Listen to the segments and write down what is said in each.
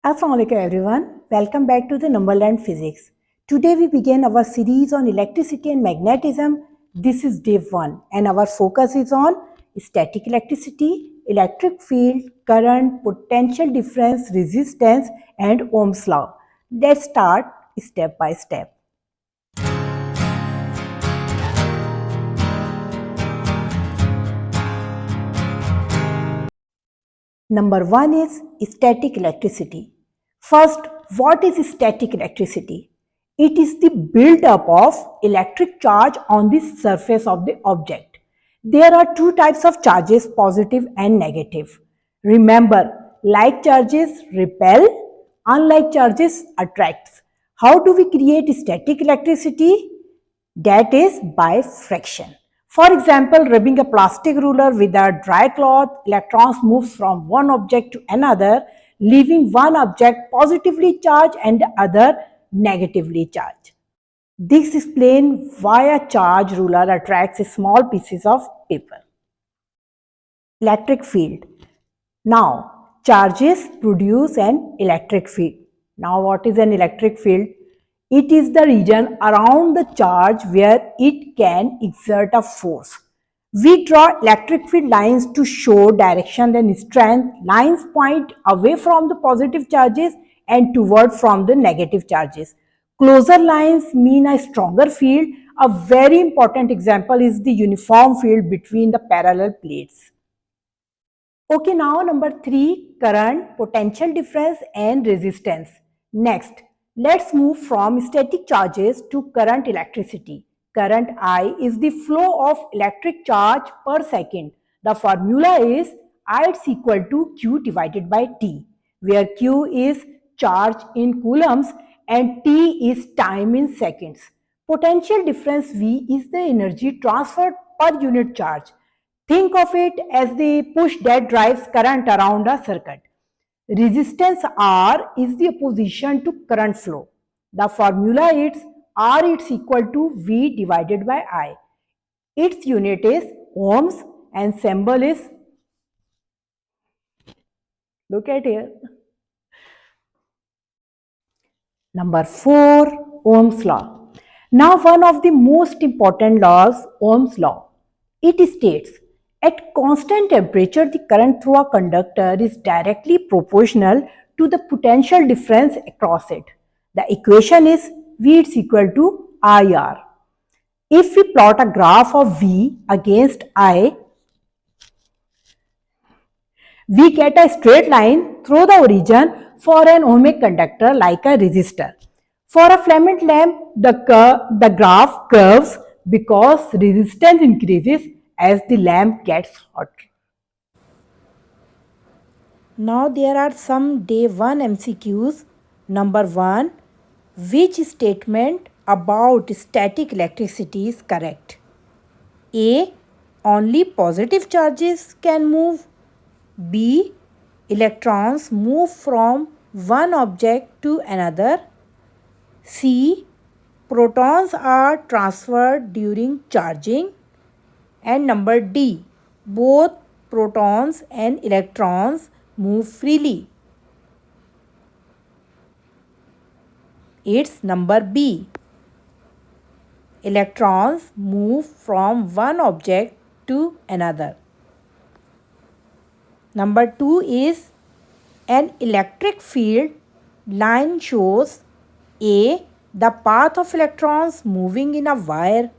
Assalamualaikum everyone. Welcome back to the Numberland Physics. Today we begin our series on electricity and magnetism. This is day 1 and our focus is on static electricity, electric field, current, potential difference, resistance and Ohm's law. Let's start step by step. Number 1 is static electricity. First, what is static electricity? It is the build-up of electric charge on the surface of the object. There are two types of charges, positive and negative. Remember, like charges repel, unlike charges attracts. How do we create static electricity? That is by friction. For example, rubbing a plastic ruler with a dry cloth, electrons move from one object to another, leaving one object positively charged and the other negatively charged. This explains why a charge ruler attracts small pieces of paper. Electric field. Now, charges produce an electric field. Now, what is an electric field? It is the region around the charge where it can exert a force. We draw electric field lines to show direction and strength. Lines point away from the positive charges and toward from the negative charges. Closer lines mean a stronger field. A very important example is the uniform field between the parallel plates. Okay, now number 3, current, potential difference and resistance. Next, let's move from static charges to current electricity. Current I is the flow of electric charge per second. The formula is I is equal to Q divided by T, where Q is charge in coulombs and T is time in seconds. Potential difference V is the energy transferred per unit charge. Think of it as the push that drives current around a circuit. Resistance R is the opposition to current flow. The formula is R is equal to V divided by I. Its unit is ohms and symbol is, look at here. Number 4, Ohm's law. Now one of the most important laws, Ohm's law. It states, at constant temperature, the current through a conductor is directly proportional to the potential difference across it. The equation is V is equal to IR. If we plot a graph of V against I, we get a straight line through the origin for an ohmic conductor like a resistor. For a filament lamp, the graph curves because resistance increases as the lamp gets hot. Now there are some day 1 MCQs. Number 1, which statement about static electricity is correct? A. Only positive charges can move. B. Electrons move from one object to another. C. Protons are transferred during charging. And number D. Both protons and electrons move freely. It's number B. Electrons move from one object to another. Number 2 is an electric field line shows A. The path of electrons moving in a wire.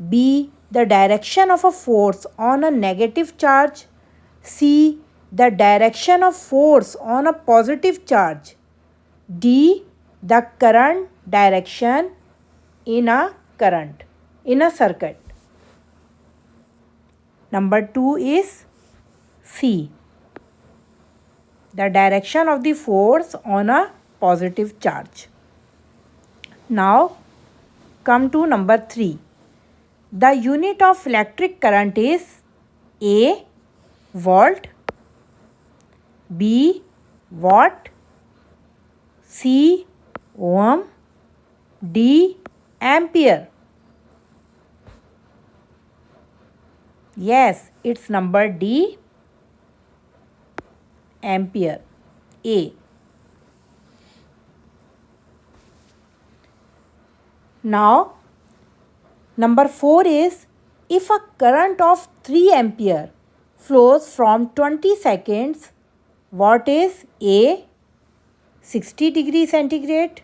B. The direction of a force on a negative charge. C. The direction of force on a positive charge. D. The current direction in a circuit. Number 2 is C. The direction of the force on a positive charge. Now come to number 3. The unit of electric current is A. Volt, B. Watt, C. Ohm, D. Ampere. Yes, it's number D. Ampere. A. Now, number 4 is, if a current of 3 ampere flows from 20 seconds, what is A, 60 degree centigrade,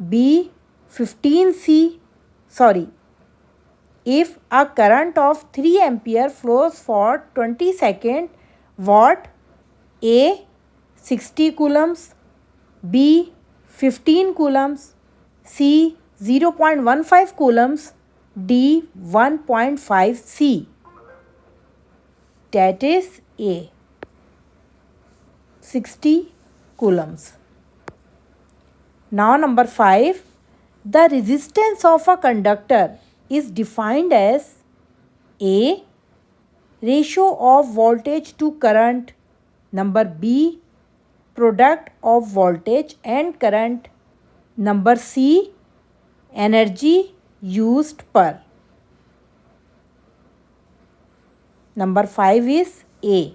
B, 15 sorry, if a current of 3 ampere flows for 20 seconds, what? A, 60 coulombs, B, 15 coulombs, C, 0.15 coulombs, D, 1.5 C. That is A, 60 coulombs. Now number 5, the resistance of a conductor is defined as A, ratio of voltage to current, number B, product of voltage and current, number C, energy used per. Number 5 is A,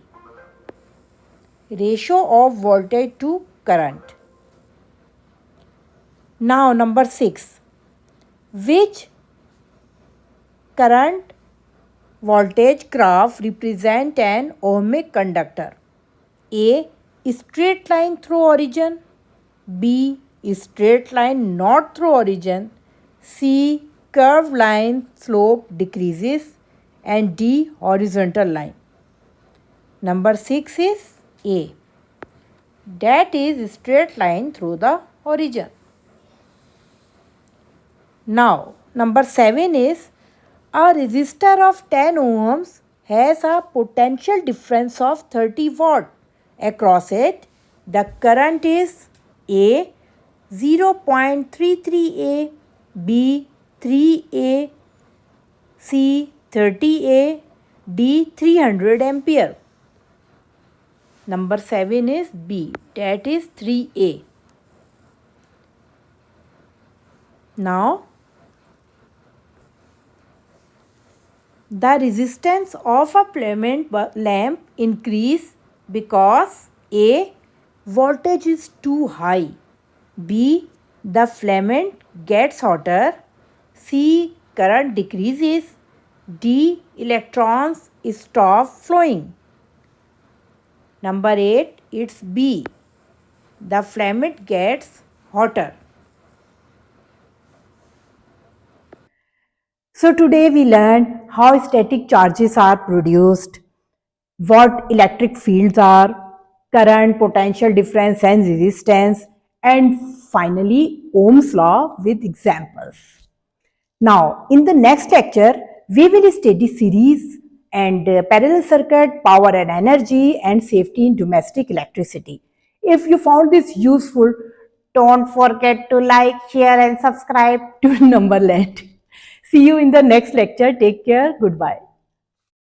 ratio of voltage to current. Now number 6, which current voltage graph represent an ohmic conductor? A, straight line through origin, B, straight line not through origin, C, curved line slope decreases, and D, horizontal line. Number 6 is A, that is straight line through the origin. Now, number 7 is, a resistor of 10 ohms has a potential difference of 30 watt. Across it, the current is A, 0.33A, B, 3A, C, 30A, D, 300 ampere. Number 7 is B, that is 3A. Now, the resistance of a filament lamp increase because A, voltage is too high, B, the filament gets hotter, C, current decreases, D, electrons stop flowing. Number 8, it's B, the filament gets hotter. So today we learned how static charges are produced, what electric fields are, current, potential difference and resistance, and finally Ohm's law with examples. Now in the next lecture we will study series and parallel circuit, power and energy, and safety in domestic electricity. If you found this useful, don't forget to like, share and subscribe to Numberland. See you in the next lecture. Take care. Goodbye.